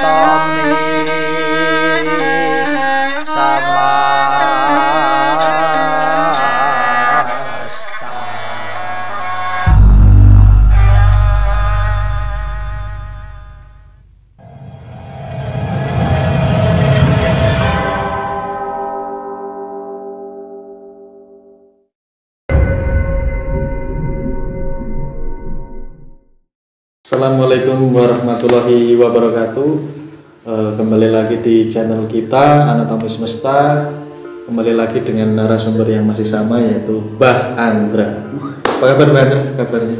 tomni samasta. Assalamualaikum warahmatullahi wabarakatuh. Kembali lagi di channel kita Anatomi Semesta. Kembali lagi dengan narasumber yang masih sama, yaitu Mbah Andra. Apa kabar Mbah Andra? Kabarnya?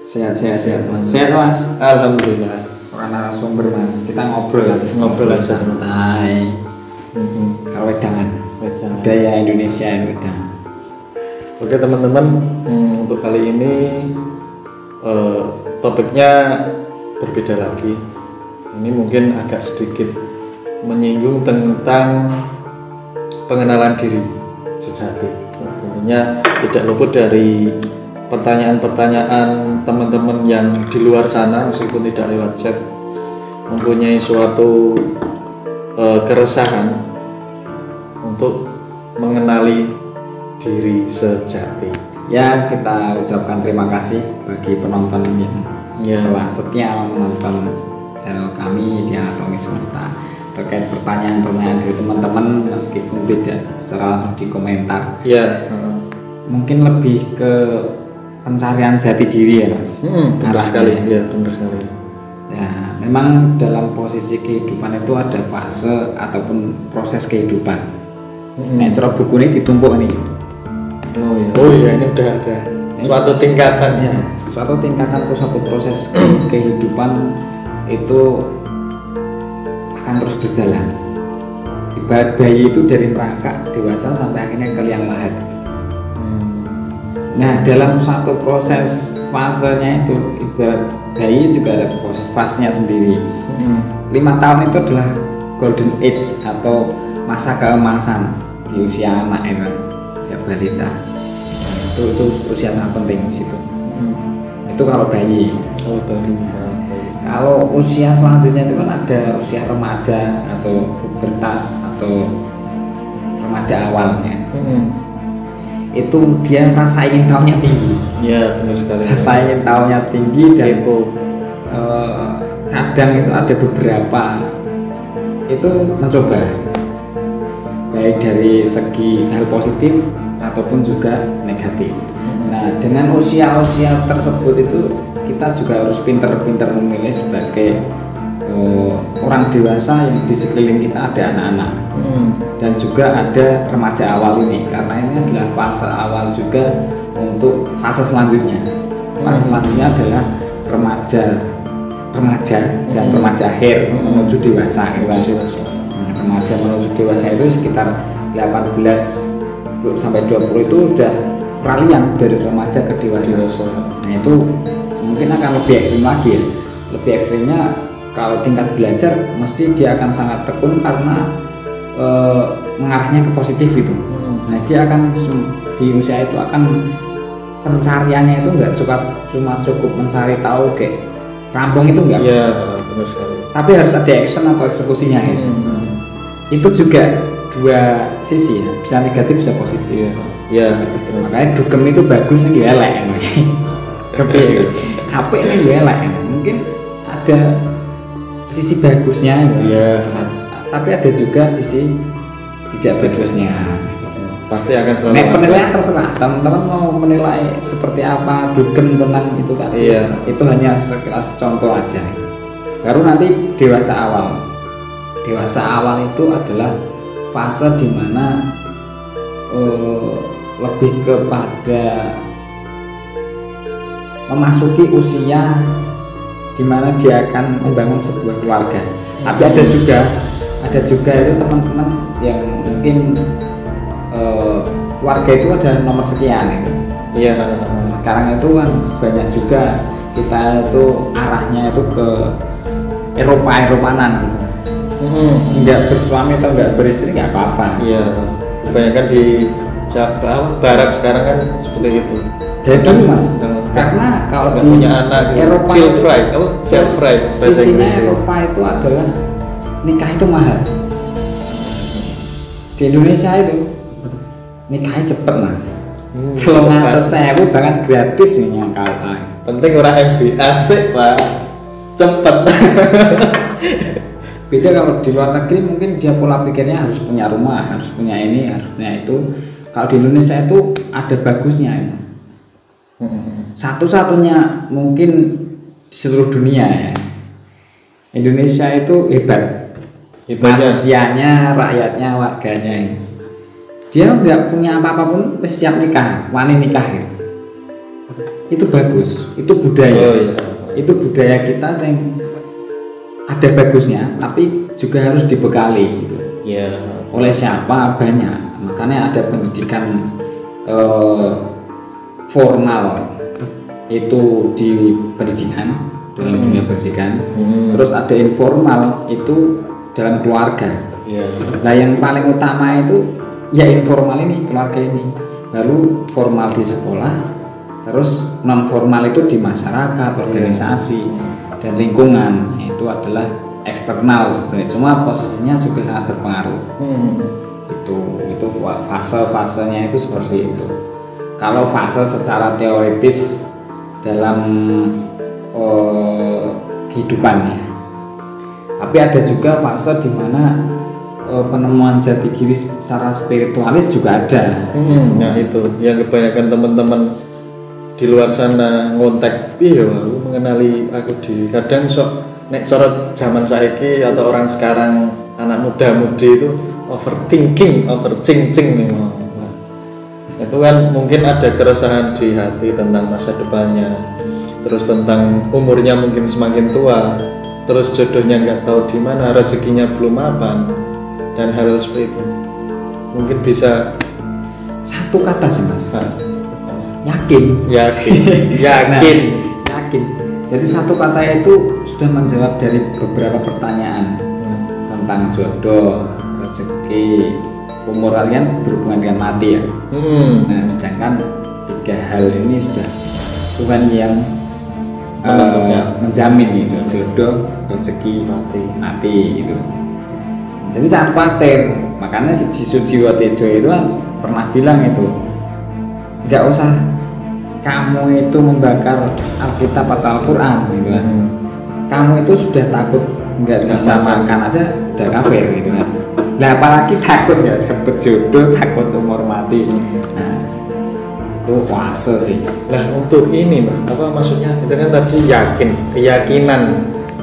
Sehat mas. Sehat mas. Alhamdulillah. Orang narasumber mas. Kita ngobrol aja. Ngobrol aja. Santai. Kalau wedangan. Budaya Indonesia ini wedangan. Oke teman-teman, untuk kali ini topiknya berbeda lagi. Ini mungkin agak sedikit menyinggung tentang pengenalan diri sejati. Tentunya tidak luput dari pertanyaan-pertanyaan teman-teman yang di luar sana, meskipun tidak lewat chat, mempunyai suatu keresahan untuk mengenali diri sejati. Ya, kita ucapkan terima kasih bagi penonton yang telah setia menonton channel kami di Anatomi Semesta. Terkait pertanyaan-pertanyaan dari teman-teman, meskipun tidak secara langsung di komentar, mungkin lebih ke pencarian jati diri ya mas. Benar sekali, ya benar sekali. Ya, memang dalam posisi kehidupan itu ada fase ataupun proses kehidupan. Nah, cara buku ini ditumpuk nih. Oh iya, ini udah ada suatu tingkatan. Ya, suatu tingkatan atau suatu proses kehidupan itu akan terus berjalan. Ibarat bayi itu dari merangkak dewasa sampai akhirnya ke liang lahat. Nah, dalam suatu proses fasenya itu, ibarat bayi juga ada proses fasenya sendiri. 5 tahun itu adalah golden age atau masa keemasan di usia anak ya kan, usia balita. Itu usia sangat penting di situ. Itu kalau bayi. Kalau usia selanjutnya itu kan ada usia remaja atau pubertas atau remaja awalnya. Itu dia rasa ingin tahunya tinggi. Ya benar sekali. Rasa ingin tahunya tinggi dan kadang itu ada beberapa itu mencoba, baik dari segi hal positif ataupun juga negatif. Nah, dengan usia-usia tersebut itu kita juga harus pintar-pintar memilih sebagai orang dewasa yang di sekeliling kita ada anak-anak dan juga ada remaja awal ini, karena ini adalah fase awal juga untuk fase selanjutnya. Fase selanjutnya adalah remaja dan remaja akhir menuju dewasa. Remaja menuju dewasa itu sekitar 18 sampai 20 itu udah peralihan dari remaja ke dewasa. Nah, itu mungkin akan lebih ekstrim lagi ya. Lebih ekstrimnya kalau tingkat belajar mesti dia akan sangat tekun karena mengarahnya ke positif itu. Nah, dia akan di usia itu akan pencariannya itu nggak cuma cukup mencari tahu kayak rampung itu enggak. Iya, benar sekali. Tapi harus ada action atau eksekusinya itu. Itu juga dua sisi ya, bisa negatif bisa positif. Ya, makanya dugem itu bagus nih elek. HP ini elek. Mungkin ada sisi bagusnya ya. Tapi ada juga sisi tidak bagusnya. Pasti akan selalu. Penilaian terserah teman-teman mau menilai seperti apa dugem tentang itu tadi. Itu hanya sekelas contoh aja. Baru nanti dewasa awal. Dewasa awal itu adalah fase dimana lebih kepada memasuki usia dimana dia akan membangun sebuah keluarga. Tapi ada juga itu teman-teman yang mungkin keluarga itu ada nomor sekian itu. Sekarang itu kan banyak juga kita itu arahnya itu ke Eropa-Eropanan gitu. Nggak bersuami atau nggak beristri nggak apa-apa. Kebanyakan di barat sekarang kan seperti itu. Dari dulu mas, karena kalau di punya anak gitu. Eropa, chill fry bahasa Inggrisnya Inggris. Eropa itu adalah nikah itu mahal. Di Indonesia itu nikahnya cepet mas. 300.000 bahkan gratis nih yang KUA. Penting orang MBA sih pak, cepet. Beda kalau di luar negeri mungkin dia pola pikirnya harus punya rumah, harus punya ini, harus punya itu. Kalau di Indonesia itu ada bagusnya ini. Satu-satunya mungkin di seluruh dunia ya. Indonesia itu hebat. Manusianya, rakyatnya, warganya ini. Dia nggak punya apa-apa pun siap nikah, wani nikah gitu. Itu bagus, itu budaya. Itu budaya kita yang ada bagusnya, tapi juga harus dibekali gitu. Oleh siapa banyak, makanya ada pendidikan formal itu di pendidikan, dalam dunia pendidikan. Terus ada informal itu dalam keluarga. Nah yang paling utama itu ya informal ini, keluarga ini, baru formal di sekolah, terus non formal itu di masyarakat, organisasi dan lingkungan. Itu adalah eksternal sebenarnya, cuma posisinya juga sangat berpengaruh. Itu fase-fasenya itu seperti itu. Kalau fase secara teoritis dalam kehidupannya, tapi ada juga fase di mana penemuan jati diri secara spiritualis juga ada. Nah itu yang kebanyakan teman-teman di luar sana ngontek, aku mengenali aku di kadang sok nek sorot zaman saiki atau orang sekarang anak muda-mudi itu overthinking, overthinking memang. Nah, itu kan mungkin ada keresahan di hati tentang masa depannya, terus tentang umurnya mungkin semakin tua, terus jodohnya nggak tahu di mana, rezekinya belum mapan. Dan hal seperti itu mungkin bisa satu kata sih mas, yakin. Jadi satu kata itu sudah menjawab dari beberapa pertanyaan tentang jodoh, rezeki, umur kalian berhubungan dengan mati ya. Nah sedangkan 3 hal ini sudah Tuhan yang menjamin itu, jodoh, rezeki, mati gitu. Jadi jangan khawatir, makanya si Sujiwo Tejo itu kan pernah bilang itu, nggak usah kamu itu membakar Alkitab atau Al-Quran gitu kan. Kamu itu sudah takut nggak bisa makan aja udah kafir gitu kan. Nah apalagi takut nggak dapet jodoh, takut umur mati. Nah itu fase sih. Lah untuk ini mbak, apa maksudnya? Itu kan tadi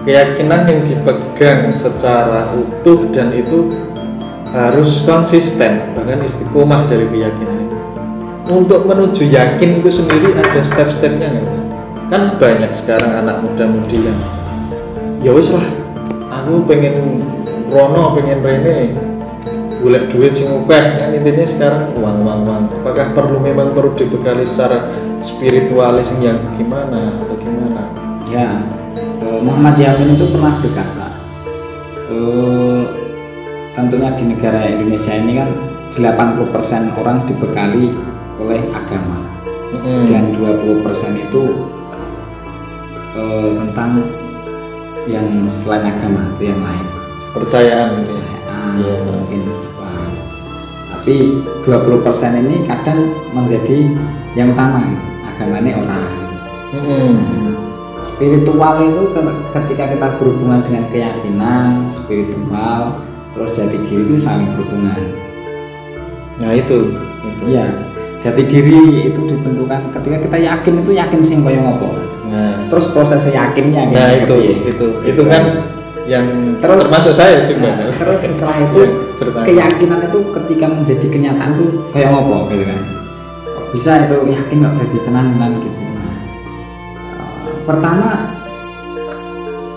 keyakinan yang dipegang secara utuh dan itu harus konsisten, bahkan istiqomah dari keyakinan itu. Untuk menuju yakin itu sendiri ada step-stepnya nggak? Kan banyak sekarang anak muda-mudi yang ya wis lah, aku pengen rono, pengen rene, golek duit sing akeh. Kan intinya sekarang uang. Apakah memang perlu dibekali secara spiritualis yang gimana atau gimana? Ya. Muhammad Yamin itu pernah berkata, tentunya di negara Indonesia ini kan 80% orang dibekali oleh agama, dan 20% itu tentang yang selain agama, itu yang lain, kepercayaan gitu. Mungkin apa. Tapi 20% ini kadang menjadi yang utama, agamanya orang. Spiritual itu ketika kita berhubungan dengan keyakinan spiritual, terus jati diri itu saling berhubungan. Nah itu. Ya, jati diri itu ditentukan ketika kita yakin, itu yakin sing koyo ngopo. Nah, terus proses yakinnya nah itu kan yang terus termasuk saya juga. Nah, terus setelah itu keyakinan itu ketika menjadi kenyataan tuh kayak ngopo gitu kan. Kok bisa itu yakin kok jadi tenan gitu. Pertama,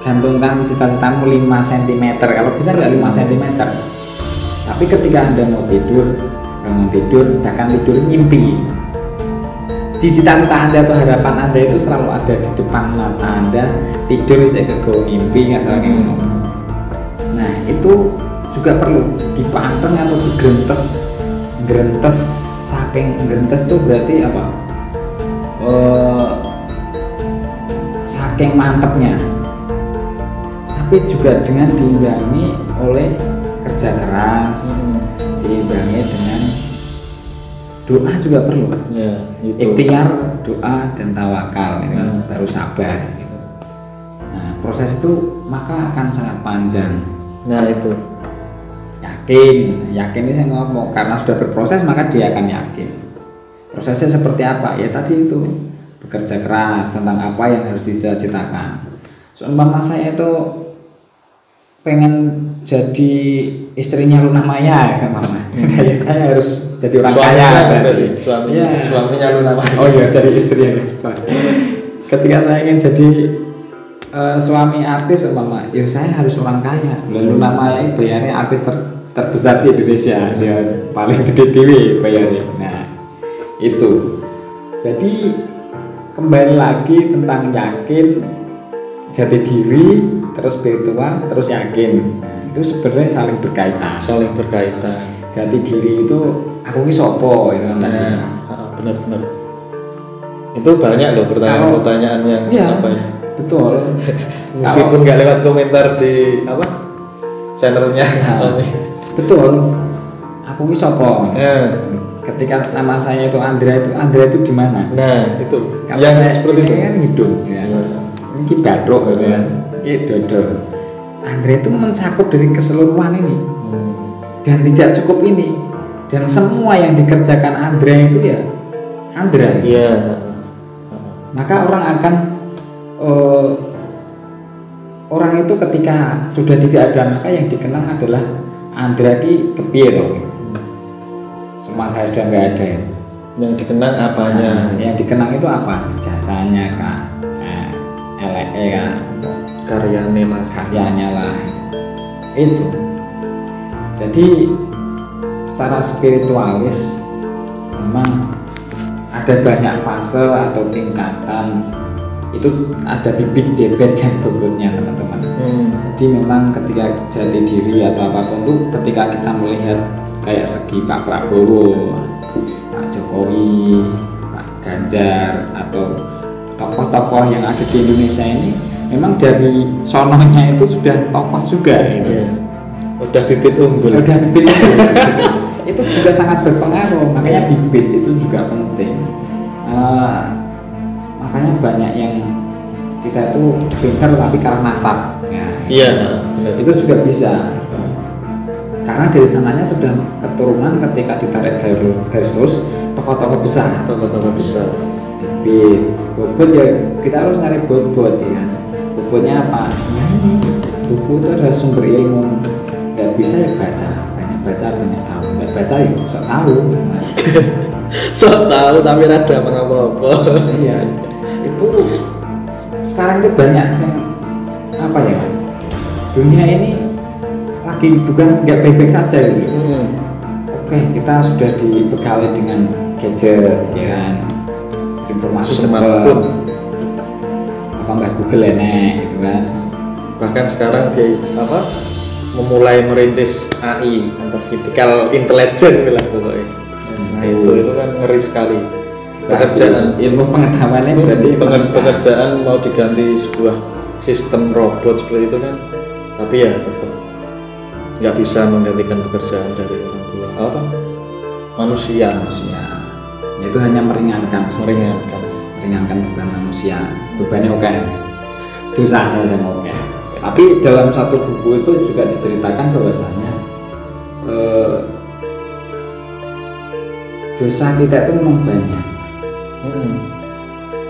gantungkan cita-citamu 5 cm, kalau bisa nggak 5 cm. Tapi ketika Anda mau tidur, bangun tidur, bahkan tidur mimpi, di cita-cita Anda atau harapan Anda itu selalu ada di depan mata Anda. Tidur saya ke mimpi, nggak salah kayak gitu. Nah itu juga perlu dipanteng atau digrentes. Saking grentes tuh berarti apa? Saking mantepnya, tapi juga dengan diimbangi oleh kerja keras, diimbangi dengan doa juga perlu. Ya, itu. Ikhtiar, doa dan tawakal, gitu kan, baru sabar. Gitu. Nah, proses itu maka akan sangat panjang. Nah itu. Yakin ini saya ngomong karena sudah berproses maka dia akan yakin. Prosesnya seperti apa? Ya tadi itu bekerja keras tentang apa yang harus dicita-citakan. Seumpama saya itu pengen jadi istrinya Luna Maya sama ya saya harus jadi orang kaya berarti. Suaminya Luna Maya. Oh iya, jadi istrinya. Ketika saya ingin jadi suami artis umpama, ya saya harus orang kaya. Luna Maya bayarnya artis terbesar di Indonesia, dia paling gede dewe bayarnya. Nah, itu. Jadi kembali lagi tentang yakin, jati diri, terus spiritual, terus yakin. Nah, itu sebenarnya saling berkaitan. Saling berkaitan. Jati diri itu aku ki sopo itu kan tadi. Benar-benar. Itu banyak loh pertanyaan-pertanyaan yang ya, apa ya? Betul. Meskipun nggak lewat komentar di apa channelnya. Betul. Aku ki sopo. Ketika nama saya itu Andrea itu di mana? Nah, itu. Kalau yang saya seperti itu kan hidung ya. Ini badrok gitu kan. Ini dodo. Andrea itu mencakup dari keseluruhan ini. Dan tidak cukup ini. Dan semua yang dikerjakan Andrea itu ya Andrea. Iya. Maka orang akan orang itu ketika sudah tidak ada maka yang dikenang adalah Andrea ki kepiye to. Semua saya sudah nggak ada. Yang dikenang apanya? Yang dikenang itu apa? Jasanya kak, LE kak, karyanya lah. Itu. Jadi secara spiritualis memang ada banyak fase atau tingkatan. Itu ada bibit, debet dan bobotnya teman-teman. Jadi memang ketika jati diri atau apapun itu ketika kita melihat kayak segi Pak Prabowo, Pak Jokowi, Pak Ganjar atau tokoh-tokoh yang ada di Indonesia ini memang dari sononya itu sudah tokoh juga gitu. Udah bibit unggul. Itu juga sangat berpengaruh, makanya bibit itu juga penting. Makanya banyak yang kita itu pintar tapi karena nasab ya, itu juga bisa karena dari sananya sudah keturunan ketika ditarik garis lurus tokoh-tokoh besar bobot ya kita harus nyari bobot ya. Bobotnya apa? Buku itu adalah sumber ilmu, nggak bisa ya banyak baca banyak tahu, nggak baca ya sok tahu sok tahu tapi rada mengapa-apa. Iya, itu sekarang itu banyak apa ya mas, dunia ini lagi bukan nggak baik-baik saja gitu. Oke, kita sudah dibekali dengan gadget ya kan, informasi smartphone apa nggak Google enek gitu kan. Bahkan sekarang dia apa memulai merintis AI artificial intelligence lah pokoknya. Nah itu kan ngeri sekali. Pekerjaan ilmu pengetahuannya berarti pekerjaan mau diganti sebuah sistem robot seperti itu kan, tapi ya tetap nggak bisa menggantikan pekerjaan dari orang tua apa manusia. Itu hanya meringankan beban manusia. Bebannya oke, dosanya sama oke. Tapi dalam satu buku itu juga diceritakan bahwasanya dosa kita itu memang banyak.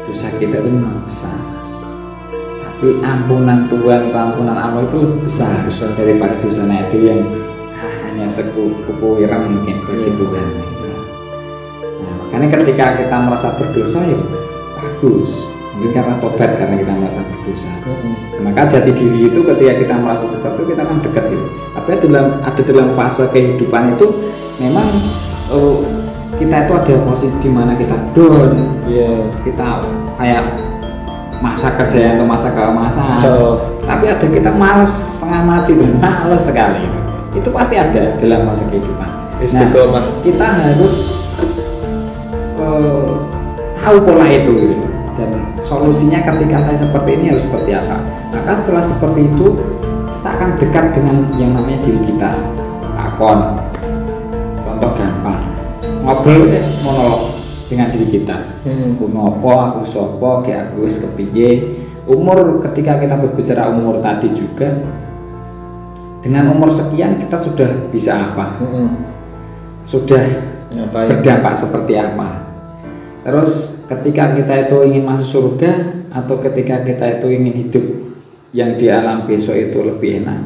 Dosa kita itu memang besar. Tapi ampunan Tuhan atau ampunan Allah itu lebih besar daripada dosa itu yang hanya sekupu ireng mungkin bagi Tuhan. Nah, makanya ketika kita merasa berdosa ya bagus. Mungkin karena tobat karena kita merasa berdosa. Maka jati diri itu ketika kita merasa seperti itu kita kan dekat gitu. Tapi ada dalam fase kehidupan itu memang kita itu ada posisi di mana kita down, kita kayak masa kejayaan atau masa keemasan. Tapi ada kita malas setengah mati tuh, malas sekali itu pasti ada dalam masa kehidupan. Nah, kita harus tahu pola itu gitu. Dan solusinya ketika saya seperti ini harus seperti apa. Maka setelah seperti itu kita kita akan dekat dengan yang namanya diri kita. Takon, contoh gampang, ngobrol monolog dengan diri kita. Aku ngopo, aku sopo, kayak aku wis kepiye. Umur, ketika kita berbicara umur tadi juga, dengan umur sekian kita sudah bisa apa? Sudah berdampak seperti apa? Terus ketika kita itu ingin masuk surga atau ketika kita itu ingin hidup yang di alam besok itu lebih enak,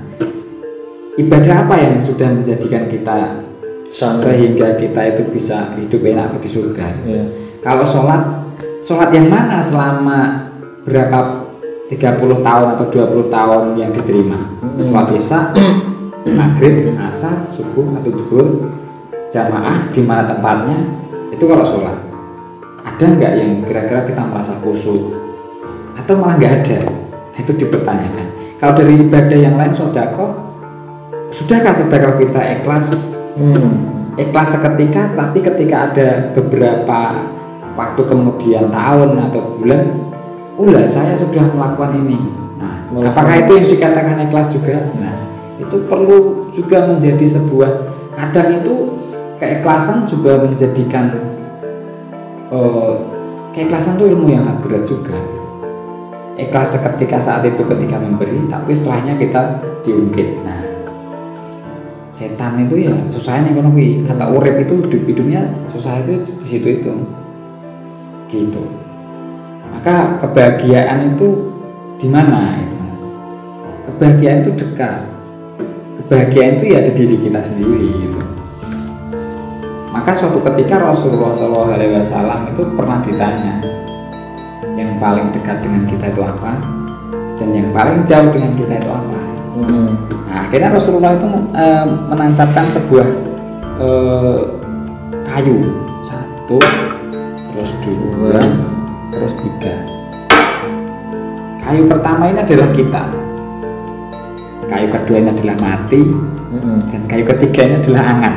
ibadah apa yang sudah menjadikan kita sehingga kita itu bisa hidup enak di surga? Kalau sholat yang mana selama berapa 30 tahun atau 20 tahun yang diterima? Sholat isya, maghrib, asar, subuh atau zuhur, jamaah di mana tempatnya? Itu kalau sholat. Ada nggak yang kira-kira kita merasa khusyuk? Atau malah nggak ada? Itu dipertanyakan. Kalau dari ibadah yang lain, sudahkah sedekah kita ikhlas? Ikhlas seketika, tapi ketika ada beberapa waktu kemudian tahun atau bulan, saya sudah melakukan ini. Nah, apakah itu yang dikatakan ikhlas juga? Nah, itu perlu juga menjadi sebuah, kadang itu keikhlasan juga menjadikan keikhlasan itu ilmu yang berat juga. Ikhlas seketika saat itu ketika memberi, tapi setelahnya kita diungkit. Nah, setan itu ya susahnya kono kuwi, kata urip itu hidupnya susah itu di situ itu. Gitu. Maka kebahagiaan itu di mana itu? Kebahagiaan itu dekat. Kebahagiaan itu ya ada diri kita sendiri gitu. Maka suatu ketika Rasulullah SAW itu pernah ditanya, yang paling dekat dengan kita itu apa, dan yang paling jauh dengan kita itu apa. Nah, akhirnya Rasulullah itu menancapkan sebuah kayu, 1, terus 2, terus 3. Kayu pertama ini adalah kita, kayu kedua ini adalah mati, dan kayu ketiga ini adalah angan.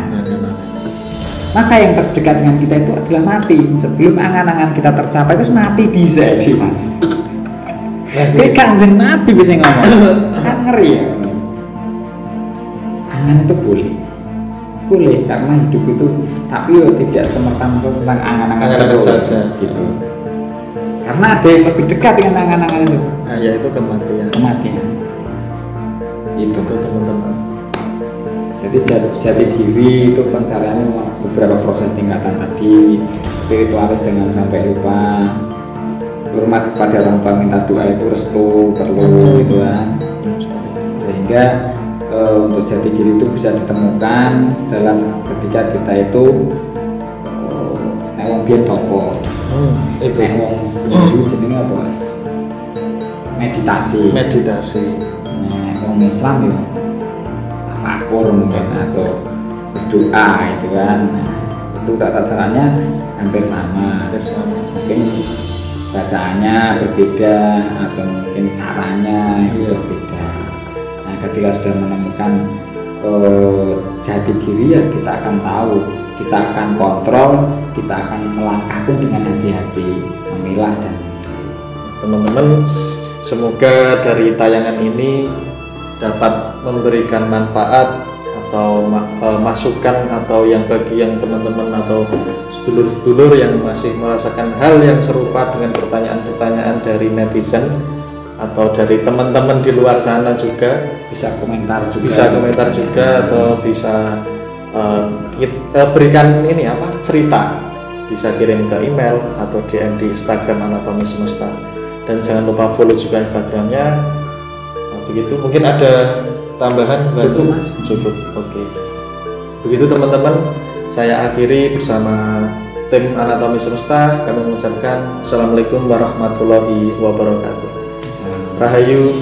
Maka yang terdekat dengan kita itu adalah mati. Sebelum angan-angan kita tercapai, terus mati bisa di mas. Kayak Kanjeng Nabi bisa ngomong, kan ngeri ya. Angan itu boleh karena hidup itu, tapi tidak semerta-merta tentang angan-angan saja gitu. Karena ada yang lebih dekat dengan angan-angan itu. Nah, yaitu kematian. Itu teman-teman. Jadi jati diri itu pencariannya beberapa proses tingkatan tadi. Spiritualis jangan sampai lupa. Hormat kepada orang tua, minta doa itu restu perlu gitu kan. Sehingga untuk jati diri itu bisa ditemukan dalam ketika kita itu wong biyen topo. Itu wong jenenge apa? Meditasi. Nah, wong Islam ya tafakur mungkin atau berdoa itu kan. Nah, itu tata caranya hampir sama. Mungkin bacaannya berbeda atau mungkin caranya itu berbeda. Nah, ketika sudah menemukan jati diri ya kita akan tahu, kita akan kontrol, kita akan melangkah pun dengan hati-hati, memilah dan teman-teman. Semoga dari tayangan ini dapat memberikan manfaat atau masukan atau yang bagi yang teman-teman atau sedulur-sedulur yang masih merasakan hal yang serupa dengan pertanyaan-pertanyaan dari netizen atau dari teman-teman di luar sana juga bisa komentar juga atau bisa kita berikan ini cerita, bisa kirim ke email atau DM di Instagram Anatomi Semesta, dan jangan lupa follow juga Instagramnya. Begitu, mungkin ada tambahan? Cukup. Oke. Begitu teman-teman, saya akhiri bersama tim Anatomi Semesta. Kami mengucapkan Assalamualaikum warahmatullahi wabarakatuh. Rahayu.